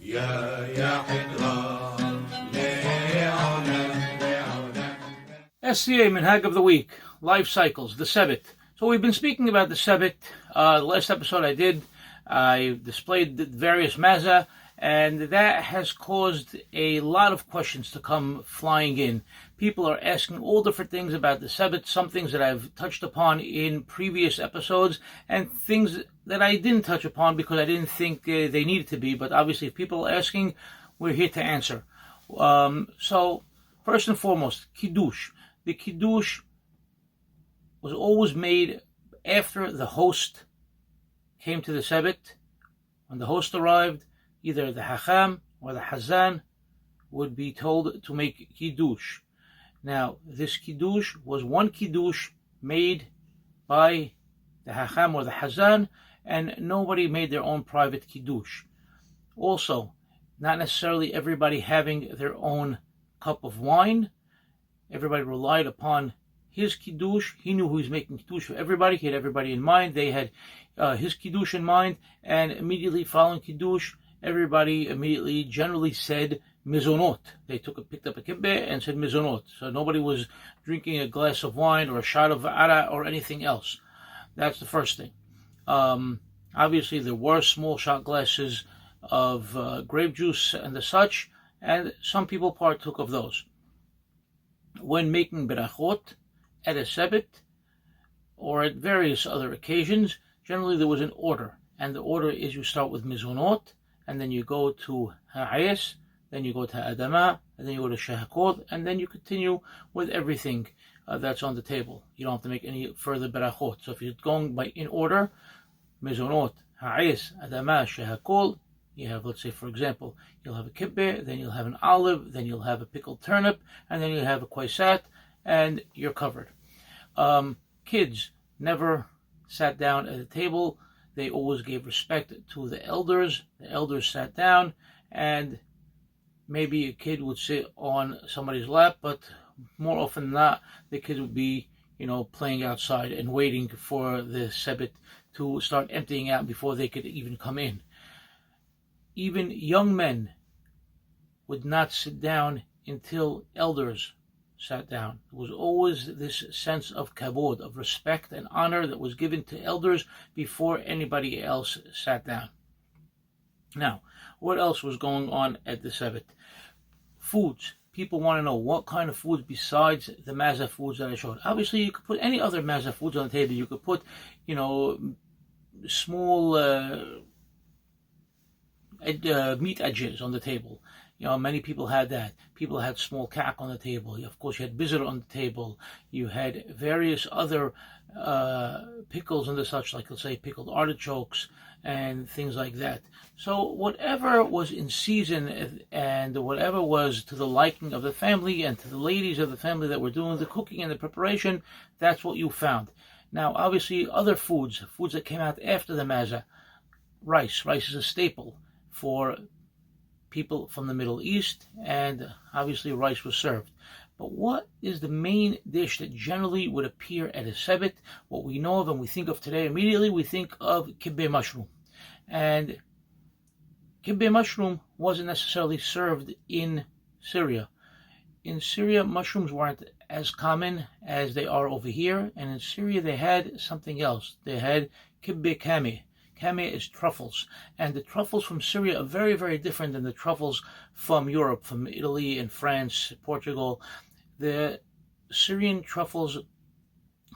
SCA Minhag of the Week, Life Cycles, the Sebbit. So we've been speaking about the Sebbit. The last episode I displayed the various maza, and that has caused a lot of questions to come flying in. People are asking all different things about the Sebbit, some things that I've touched upon in previous episodes, and things that I didn't touch upon because I didn't think they needed to be, but obviously if people are asking, we're here to answer. So, first and foremost, Kiddush. The Kiddush was always made after the host came to the Sebbit. When the host arrived, either the Hacham or the Hazan would be told to make Kiddush. Now, this Kiddush was one Kiddush made by the Hacham or the Hazan, and nobody made their own private Kiddush. Also, not necessarily everybody having their own cup of wine. Everybody relied upon his Kiddush. He knew who was making Kiddush for everybody. He had everybody in mind. They had his Kiddush in mind, and immediately following Kiddush, everybody immediately generally said mizonot. They picked up a kibbeh and said mizonot. So nobody was drinking a glass of wine or a shot of va'ara or anything else. That's the first thing. Obviously, there were small shot glasses of grape juice and the such, and some people partook of those. When making berachot at a Sebbit or at various other occasions, generally there was an order, and the order is you start with mizonot, and then you go to ha'ayes, then you go to adama, and then you go to shehakot, and then you continue with everything that's on the table. You don't have to make any further berachot. So if you're going in order, mizonot, ha'ayes, adama, shehakot, you have, let's say, for example, you'll have a kibbeh, then you'll have an olive, then you'll have a pickled turnip, and then you'll have a kwaisat, and you're covered. Kids never sat down at a table. They always gave respect to the elders. The elders sat down, and maybe a kid would sit on somebody's lap, but more often than not, the kid would be, playing outside and waiting for the Sebbit to start emptying out before they could even come in. Even young men would not sit down until elders sat down. There was always this sense of kavod, of respect and honor that was given to elders before anybody else sat down. Now, what else was going on at the Sebbit? Foods. People want to know what kind of foods besides the maza foods that I showed. Obviously, you could put any other maza foods on the table. You could put, small meat edges on the table. Many people had that. People had small kak on the table. Of course, you had bizar on the table. You had various other pickles and the such, like, let's say, pickled artichokes and things like that. So whatever was in season and whatever was to the liking of the family and to the ladies of the family that were doing the cooking and the preparation, that's what you found. Now, obviously, other foods that came out after the maza. Rice is a staple for people from the Middle East, and obviously rice was served. But what is the main dish that generally would appear at a Sebbit? What we know of and we think of today, immediately we think of kibbeh mushroom. And kibbeh mushroom wasn't necessarily served in Syria. In Syria, mushrooms weren't as common as they are over here, and in Syria they had something else. They had kibbeh kameh. Kameh is truffles, and the truffles from Syria are very, very different than the truffles from Europe, from Italy and France, Portugal. The Syrian truffles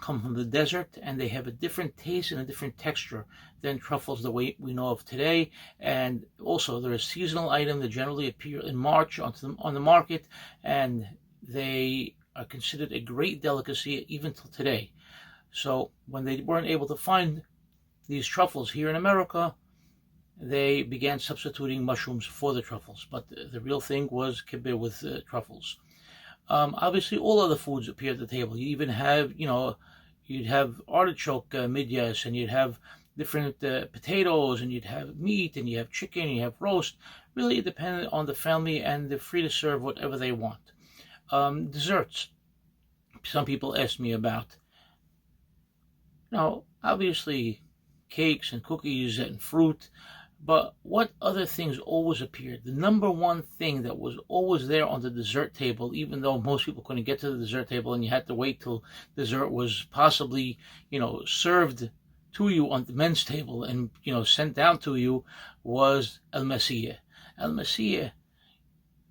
come from the desert, and they have a different taste and a different texture than truffles the way we know of today. And also, they're a seasonal item that generally appear in March on the market, and they are considered a great delicacy even till today. So when they weren't able to find these truffles here in America, they began substituting mushrooms for the truffles. But the real thing was kibbeh with truffles. Obviously, all other foods appear at the table. You even have, you'd have artichoke midyas, and you'd have different potatoes, and you'd have meat, and you have chicken, and you have roast. Really, it depended on the family, and they're free to serve whatever they want. Desserts. Some people ask me about. Now, obviously, cakes and cookies and fruit, But what other things always appeared? The number one thing that was always there on the dessert table, even though most people couldn't get to the dessert table and you had to wait till dessert was possibly, served to you on the men's table and, sent down to you, was al-masiyah. Al-masiyah,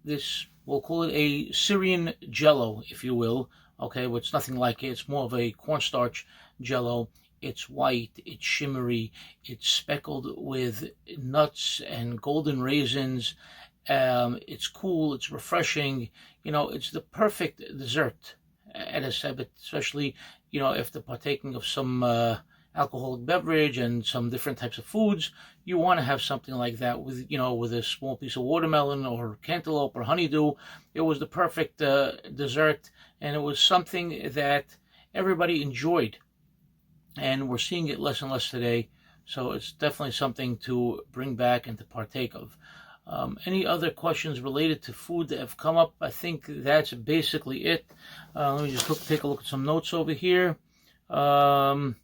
this, we'll call it a Syrian jello, if you will, okay, but it's nothing like it. It's more of a cornstarch jello. It's white, it's shimmery, it's speckled with nuts and golden raisins. It's cool, it's refreshing. It's the perfect dessert at a Sebbit, especially, after partaking of some alcoholic beverage and some different types of foods. You want to have something like that with, with a small piece of watermelon or cantaloupe or honeydew. It was the perfect dessert, and it was something that everybody enjoyed. And we're seeing it less and less today, so it's definitely something to bring back and to partake of. Any other questions related to food that have come up? I think that's basically it. Let me just take a look at some notes over here. Another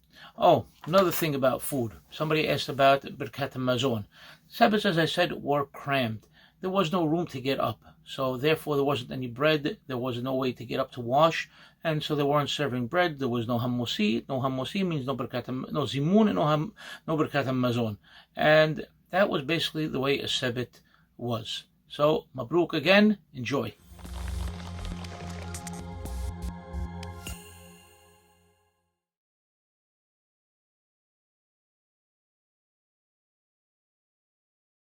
thing about food. Somebody asked about Birkat Hamazon. Sabbats, as I said, were crammed. There was no room to get up, so therefore there wasn't any bread. There was no way to get up to wash, and so they weren't serving bread. There was no hamosi. No hamosi means no zimun, and no Birkat Hamazon. And that was basically the way a Sebbit was. So, Mabruk again. Enjoy.